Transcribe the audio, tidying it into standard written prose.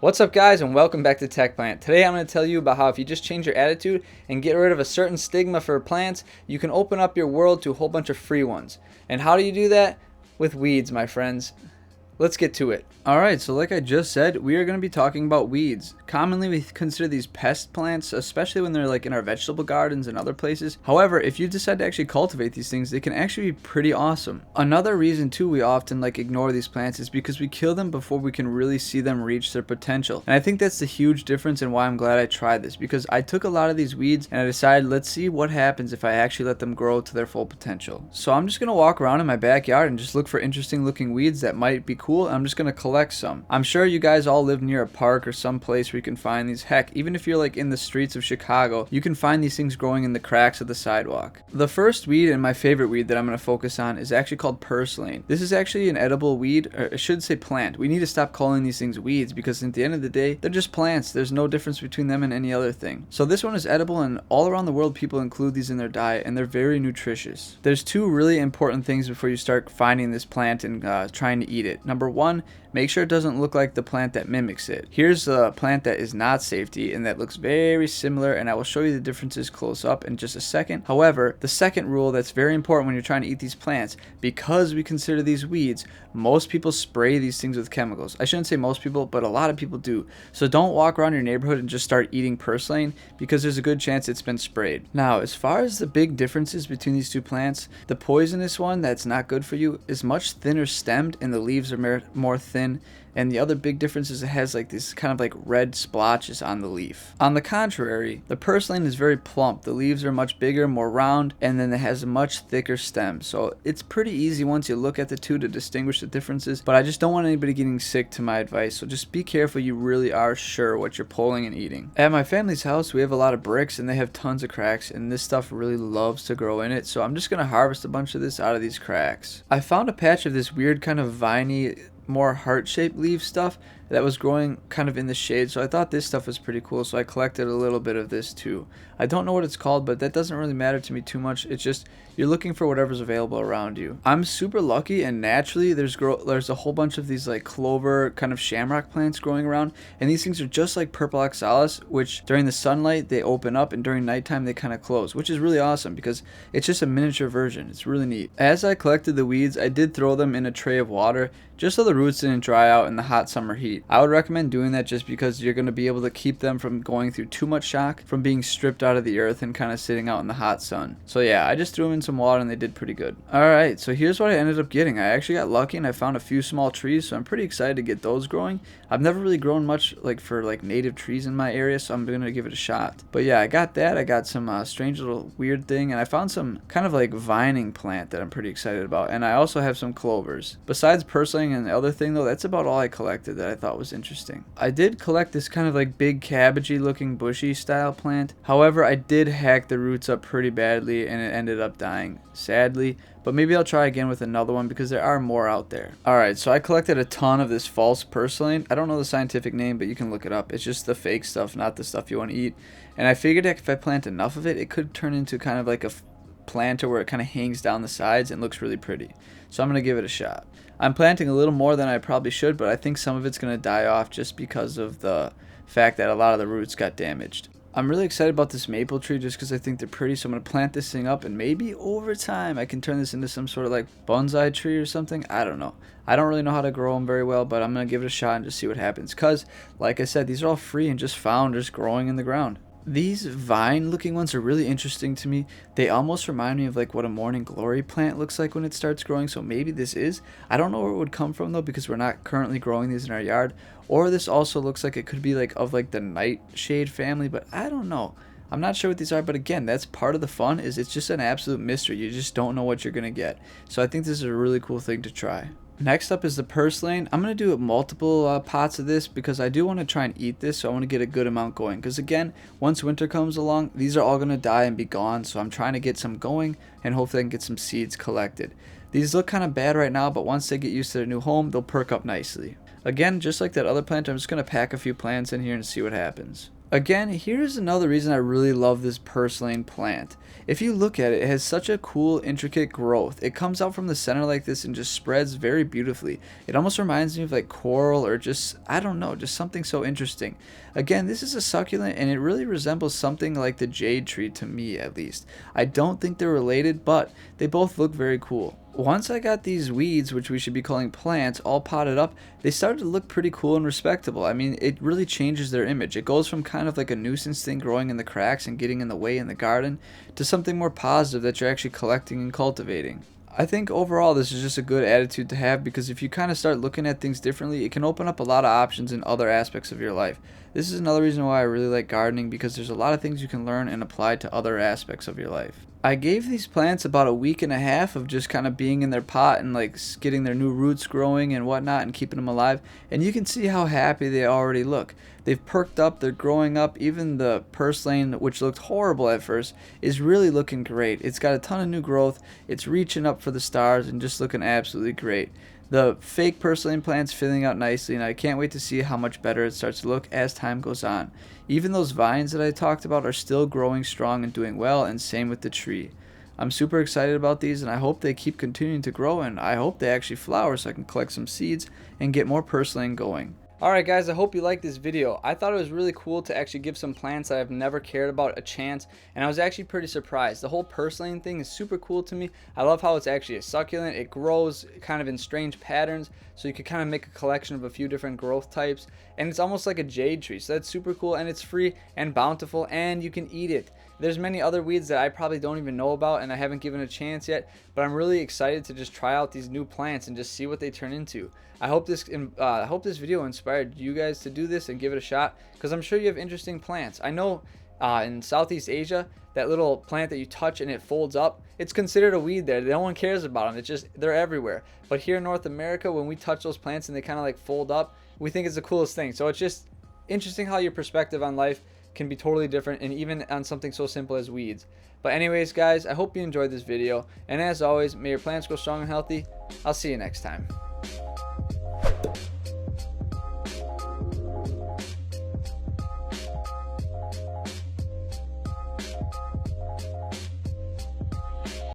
What's up guys, and welcome back to Tech Plant. Today I'm going to tell you about how if you just change your attitude and get rid of a certain stigma for plants, you can open up your world to a whole bunch of free ones. And how do you do that? With weeds, my friends. Let's get to it. Alright, so like I just said, we are going to be talking about weeds. Commonly we consider these pest plants, especially when they're like in our vegetable gardens and other places. However, if you decide to actually cultivate these things, they can actually be pretty awesome. Another reason too we often ignore these plants is because we kill them before we can really see them reach their potential. And I think that's the huge difference and why I'm glad I tried this, because I took a lot of these weeds and I decided, let's see what happens if I actually let them grow to their full potential. So I'm just going to walk around in my backyard and just look for interesting looking weeds that might be cool. I'm just going to collect some. I'm sure you guys all live near a park or some place where you can find these. Heck, even if you're in the streets of Chicago, you can find these things growing in the cracks of the sidewalk. The first weed, and my favorite weed that I'm going to focus on, is actually called purslane. This is actually an edible weed, or I should say plant. We need to stop calling these things weeds because at the end of the day, they're just plants. There's no difference between them and any other thing. So this one is edible, and all around the world people include these in their diet, and they're very nutritious. There's two really important things before you start finding this plant and trying to eat it. Number one, make sure it doesn't look like the plant that mimics it. Here's a plant that is not safety and that looks very similar, and I will show you the differences close up in just a second. However, the second rule that's very important when you're trying to eat these plants, because we consider these weeds, most people spray these things with chemicals. I shouldn't say most people, but a lot of people do. So don't walk around your neighborhood and just start eating purslane because there's a good chance it's been sprayed. Now, as far as the big differences between these two plants, the poisonous one that's not good for you is much thinner stemmed and the leaves are more thin. And the other big difference is it has these kind of red splotches on the leaf. On the contrary, the purslane is very plump. The leaves are much bigger, more round, and then it has a much thicker stem. So it's pretty easy once you look at the two to distinguish the differences, but I just don't want anybody getting sick to my advice. So just be careful you really are sure what you're pulling and eating. At my family's house, we have a lot of bricks and they have tons of cracks, and this stuff really loves to grow in it. So I'm just going to harvest a bunch of this out of these cracks. I found a patch of this weird kind of viney, more heart-shaped leaf stuff that was growing kind of in the shade, so I thought this stuff was pretty cool, so I collected a little bit of this too. I don't know what it's called, but that doesn't really matter to me too much. It's just you're looking for whatever's available around you. I'm super lucky, and naturally there's a whole bunch of these clover kind of shamrock plants growing around, and these things are just like purple oxalis, which during the sunlight they open up and during nighttime they kind of close, which is really awesome because it's just a miniature version. It's really neat. As I collected the weeds, I did throw them in a tray of water just so the roots didn't dry out in the hot summer heat. I would recommend doing that just because you're going to be able to keep them from going through too much shock from being stripped out of the earth and kind of sitting out in the hot sun. So yeah, I just threw them in some water and they did pretty good. Alright, so here's what I ended up getting. I actually got lucky and I found a few small trees, so I'm pretty excited to get those growing. I've never really grown much for native trees in my area, so I'm going to give it a shot. But yeah, I got that. I got some strange little weird thing, and I found some kind of vining plant that I'm pretty excited about, and I also have some clovers. Besides purslane and the other thing though, that's about all I collected that I thought was interesting. I did collect this kind of big cabbagey looking bushy style plant. However, I did hack the roots up pretty badly and it ended up dying, sadly. But maybe I'll try again with another one because there are more out there. Alright, so I collected a ton of this false purslane. I don't know the scientific name, but you can look it up. It's just the fake stuff, not the stuff you want to eat. And I figured if I plant enough of it, it could turn into kind of a planter where it kind of hangs down the sides and looks really pretty. So I'm going to give it a shot. I'm planting a little more than I probably should, but I think some of it's going to die off just because of the fact that a lot of the roots got damaged. I'm really excited about this maple tree just because I think they're pretty, so I'm going to plant this thing up and maybe over time I can turn this into some sort of bonsai tree or something. I don't know. I don't really know how to grow them very well, but I'm going to give it a shot and just see what happens because, like I said, these are all free and just found just growing in the ground. These vine looking ones are really interesting to me. They almost remind me of what a morning glory plant looks like when it starts growing, so maybe this is. I don't know where it would come from though because we're not currently growing these in our yard. Or this also looks like it could be of the nightshade family, but I don't know. I'm not sure what these are, but again, that's part of the fun, is it's just an absolute mystery. You just don't know what you're going to get. So I think this is a really cool thing to try. Next up is the purslane. I'm going to do multiple pots of this because I do want to try and eat this, so I want to get a good amount going. Because again, once winter comes along, these are all going to die and be gone, so I'm trying to get some going and hopefully I can get some seeds collected. These look kind of bad right now, but once they get used to their new home, they'll perk up nicely. Again, just like that other plant, I'm just going to pack a few plants in here and see what happens. Again, here's another reason I really love this purslane plant. If you look at it, it has such a cool, intricate growth. It comes out from the center like this and just spreads very beautifully. It almost reminds me of like coral or just, I don't know, just something so interesting. Again, this is a succulent and it really resembles something like the jade tree to me at least. I don't think they're related, but they both look very cool. Once I got these weeds, which we should be calling plants, all potted up, they started to look pretty cool and respectable. I mean, it really changes their image. It goes from kind of like a nuisance thing growing in the cracks and getting in the way in the garden to something more positive that you're actually collecting and cultivating. I think overall this is just a good attitude to have, because if you kind of start looking at things differently, it can open up a lot of options in other aspects of your life. This is another reason why I really like gardening, because there's a lot of things you can learn and apply to other aspects of your life. I gave these plants about a week and a half of just kind of being in their pot and like getting their new roots growing and whatnot and keeping them alive, and you can see how happy they already look. They've perked up, they're growing up. Even the purslane, which looked horrible at first, is really looking great. It's got a ton of new growth, it's reaching up for the stars and just looking absolutely great. The fake purslane plant's filling out nicely, and I can't wait to see how much better it starts to look as time goes on. Even those vines that I talked about are still growing strong and doing well, and same with the tree. I'm super excited about these, and I hope they keep continuing to grow, and I hope they actually flower so I can collect some seeds and get more purslane going. Alright guys, I hope you liked this video. I thought it was really cool to actually give some plants that I've never cared about a chance, and I was actually pretty surprised. The whole purslane thing is super cool to me. I love how it's actually a succulent. It grows kind of in strange patterns, so you could kind of make a collection of a few different growth types, and it's almost like a jade tree, so that's super cool, and it's free and bountiful, and you can eat it. There's many other weeds that I probably don't even know about and I haven't given a chance yet, but I'm really excited to just try out these new plants and just see what they turn into. I hope this video inspired you guys to do this and give it a shot, because I'm sure you have interesting plants. I know in Southeast Asia, that little plant that you touch and it folds up, it's considered a weed there. No one cares about them. It's just, they're everywhere. But here in North America, when we touch those plants and they kind of like fold up, we think it's the coolest thing. So it's just interesting how your perspective on life can be totally different, and even on something so simple as weeds. But anyways guys, I hope you enjoyed this video, and as always, may your plants grow strong and healthy. I'll see you next time.